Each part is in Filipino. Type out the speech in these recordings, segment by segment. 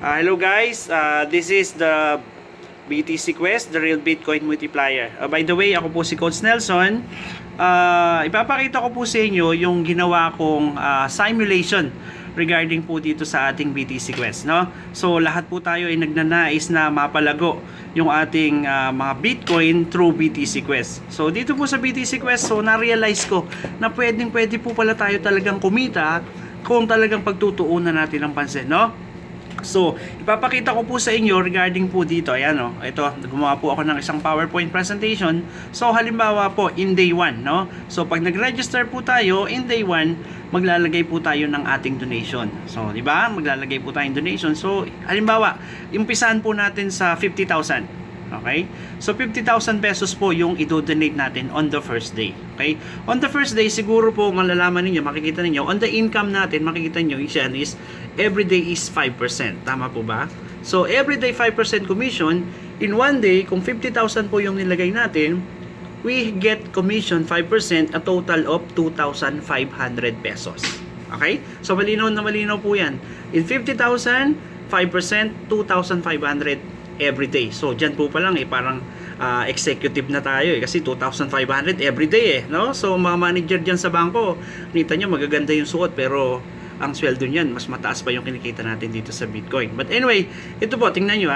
Hello guys, this is the BTC Quest, the real Bitcoin multiplier. By the way, ako po si Coach Nelson. Ipapakita ko po sa inyo yung ginawa kong simulation regarding po dito sa ating BTC Quest, no? So lahat po tayo ay nagnanais na mapalago yung ating mga Bitcoin through BTC Quest. So dito po sa BTC Quest, so na-realize ko na pwede po pala tayo talagang kumita kung talagang pagtutuunan natin ng pansin, no? So, ipapakita ko po sa inyo regarding po dito. Ayan, no? Ito, gumawa po ako ng isang PowerPoint presentation. So, halimbawa po, in day 1, no? So, pag nag-register po tayo, in day 1, maglalagay po tayo ng ating donation. So, di ba? Maglalagay po tayong donation. So, halimbawa, umpisahan po natin sa 50,000. Okay? So, 50,000 pesos po yung i-donate natin on the first day. Okay? On the first day, siguro po malalaman ninyo, makikita ninyo, on the income natin, makikita nyo, yan is, everyday is 5%. Tama po ba? So, everyday 5% commission, in one day, kung 50,000 po yung nilagay natin, we get commission 5%, a total of 2,500 pesos. Okay? So, malinaw na malinaw po yan. In 50,000, 5%, 2,500 every day. So, dyan po pa lang parang executive na tayo kasi 2,500 every day no? So, mga manager dyan sa bangko, kita nyo magaganda yung suot pero ang sweldo niyan mas mataas pa yung kinikita natin dito sa Bitcoin. But anyway, ito po, tingnan nyo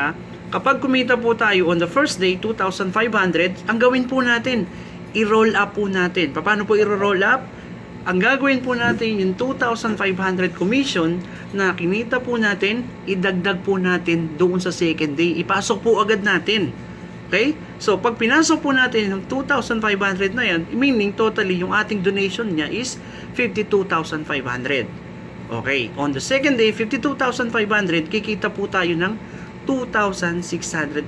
kapag kumita po tayo on the first day, 2,500, ang gawin po natin, i-roll up po natin. Paano po i-roll up? Ang gagawin po natin yung 2,500 commission na kinita po natin, idagdag po natin doon sa second day. Ipasok po agad natin. Okay? So, pag pinasok po natin yung 2,500 na yan, meaning totally yung ating donation niya is 52,500. Okay. On the second day, 52,500, kikita po tayo ng 2,625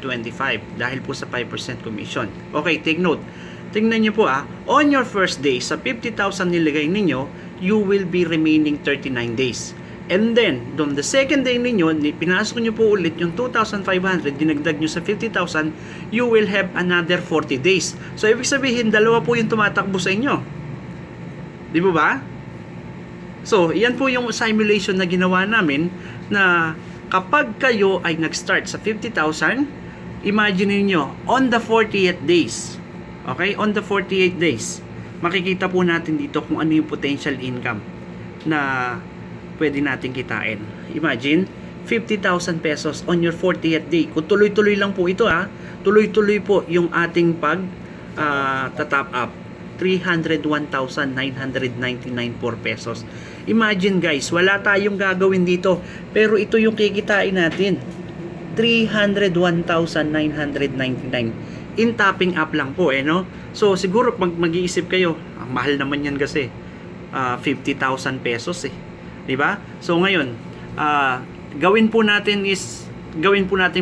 dahil po sa 5% commission. Okay, take note. Tingnan nyo po on your first day, sa 50,000 nilagay ninyo, you will be remaining 39 days. And then, on the second day ninyo, pinasok nyo po ulit yung 2,500, dinagdag nyo sa 50,000, you will have another 40 days. So, ibig sabihin, dalawa po yung tumatakbo sa inyo. Di ba ba? So, yan po yung simulation na ginawa namin na kapag kayo ay nag-start sa 50,000, imagine niyo on the 48 days, okay? On the 48 days, makikita po natin dito kung ano yung potential income na pwede natin kitain. Imagine, 50,000 pesos on your 40th day. Kung tuloy-tuloy lang po ito tuloy-tuloy po yung ating top up. 301,999 pesos. Imagine guys, wala tayong gagawin dito, pero ito yung kikitain natin. 301,999 in topping up lang po no? So siguro mag-iisip kayo, ang mahal naman yan kasi 50,000 pesos 'di ba? So ngayon, gawin po natin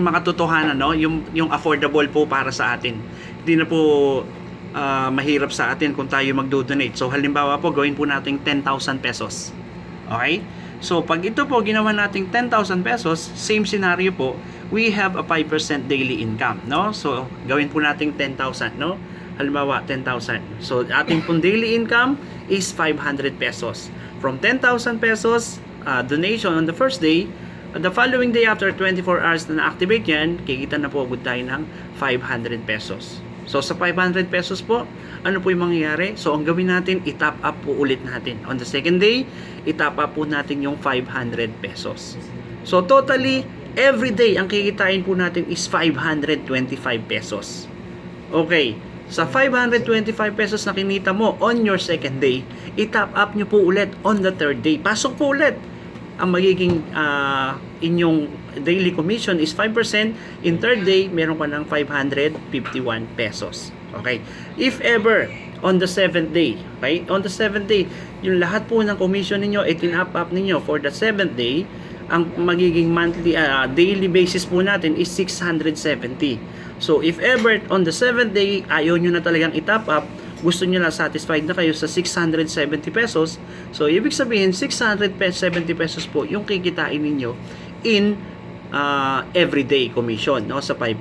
makatotohanan no, yung affordable po para sa atin. Hindi na po mahirap sa atin kung tayo magdo-donate. So halimbawa po, gawin po natin 10,000 pesos. Okay? So pag ito po ginawa nating 10,000 pesos, same scenario po, we have a 5% daily income, no? So gawin po nating 10,000, no? Halimbawa 10,000. So ating pong daily income is 500 pesos. From 10,000 pesos donation on the first day, the following day after 24 hours na na-activate yan, kikita na po agad tayo ng 500 pesos. So sa 500 pesos po, ano po yung mangyayari? So ang gawin natin, i-top up po ulit natin. On the second day, i-top up po natin yung 500 pesos. So totally, every day, ang kikitain po natin is 525 pesos. Okay, sa 525 pesos na kinita mo on your second day, i-top up nyo po ulit on the third day. Pasok po ulit. Ang magiging inyong daily commission is 5%. In third day, meron ka ng 551 pesos. Okay? If ever, on the 7th day, okay? On the 7th day, yung lahat po ng commission ninyo, itin-up ninyo for the 7th day, ang magiging monthly, daily basis po natin is 670. So, if ever, on the 7th day, ayaw nyo na talagang i-top up, gusto nyo na satisfied na kayo sa 670 pesos, so ibig sabihin 670 pesos po yung kikitain ninyo in everyday commission, no, sa 5%.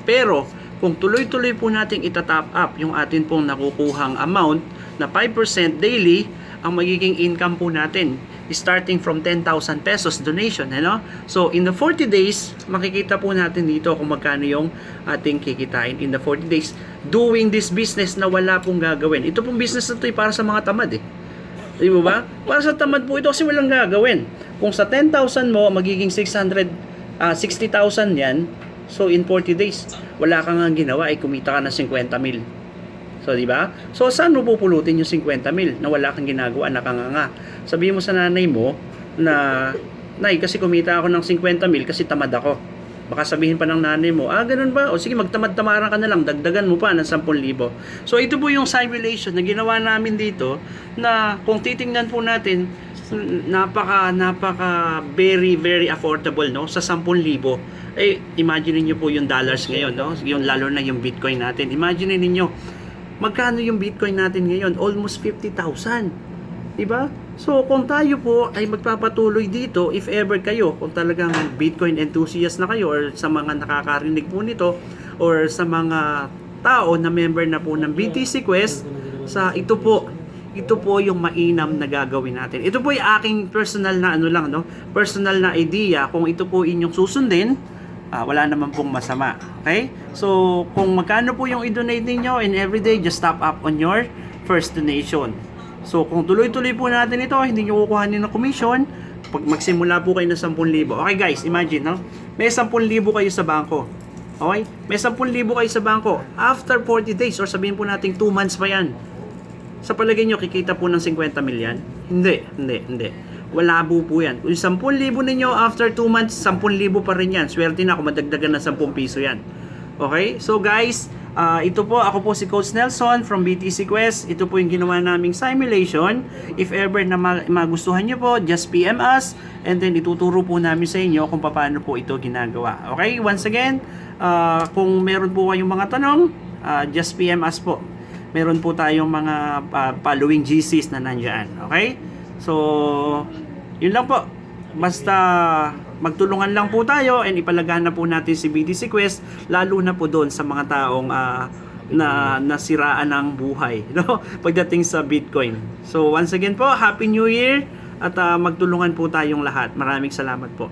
Pero kung tuloy-tuloy po nating itatop up yung atin pong nakukuhang amount na 5% daily, ang magiging income po natin starting from 10,000 pesos donation, ano? So in the 40 days, makikita po natin dito kung magkano yung ating kikitain in the 40 days doing this business na wala pong gagawin. Ito pong business na ito para sa mga tamad eh. Di ba? Para sa tamad po ito kasi walang gagawin. Kung sa 10,000 mo, magiging 60,000 yan. So in 40 days, wala kang nga ginawa, ay kumita ka ng 50,000. So, di ba? So, saan mo pupulutin yung 50,000 na wala kang ginagawa, nakanganga? Sabihin mo sa nanay mo na, Nay, kasi kumita ako ng 50,000 kasi tamad ako. Baka sabihin pa ng nanay mo, ganun ba? O sige, magtamad-tamaran ka na lang, dagdagan mo pa ng 10,000. So, ito po yung simulation na ginawa namin dito na kung titingnan po natin, napaka very, very affordable, no? Sa 10,000. Imagine niyo po yung dollars ngayon, no? Yung, lalo na yung Bitcoin natin. Imagine niyo magkano yung Bitcoin natin ngayon? Almost 50,000. Diba? So, kung tayo po ay magpapatuloy dito, if ever kayo, kung talagang Bitcoin enthusiast na kayo, or sa mga nakakarinig po nito, or sa mga tao na member na po ng BTC Quest, ito po yung mainam na gagawin natin. Ito po yung aking personal na personal na idea. Kung ito po inyong susundin, wala naman pong masama. Okay? So, kung magkano po yung i-donate ninyo and everyday, just top up on your first donation. So, kung tuloy-tuloy po natin ito, hindi nyo kukuhanin ng commission, pag magsimula po kayo ng 10,000. Okay guys, imagine, no? May 10,000 kayo sa bangko. Okay? May 10,000 kayo sa bangko. After 40 days, or sabihin po natin 2 months pa yan, sa palagay nyo, kikita po ng 50 million? Hindi. Wala po yan. Kung 10,000 ninyo, after 2 months, 10,000 pa rin yan. Swerte na kung madagdagan ng 10 piso yan. Okay? So guys, ito po, ako po si Coach Nelson from BTC Quest. Ito po yung ginawa naming simulation. If ever na magustuhan nyo po, just PM us. And then ituturo po namin sa inyo kung paano po ito ginagawa. Okay? Once again, kung meron po kayong mga tanong, just PM us po. Meron po tayong mga following GCs na nandyan. Okay? So, yun lang po. Basta magtulungan lang po tayo and ipalagana po natin si BTC Quest, lalo na po doon sa mga taong na nasiraan ng buhay, no? Pagdating sa Bitcoin. So, once again po, Happy New Year at magtulungan po tayong lahat. Maraming salamat po.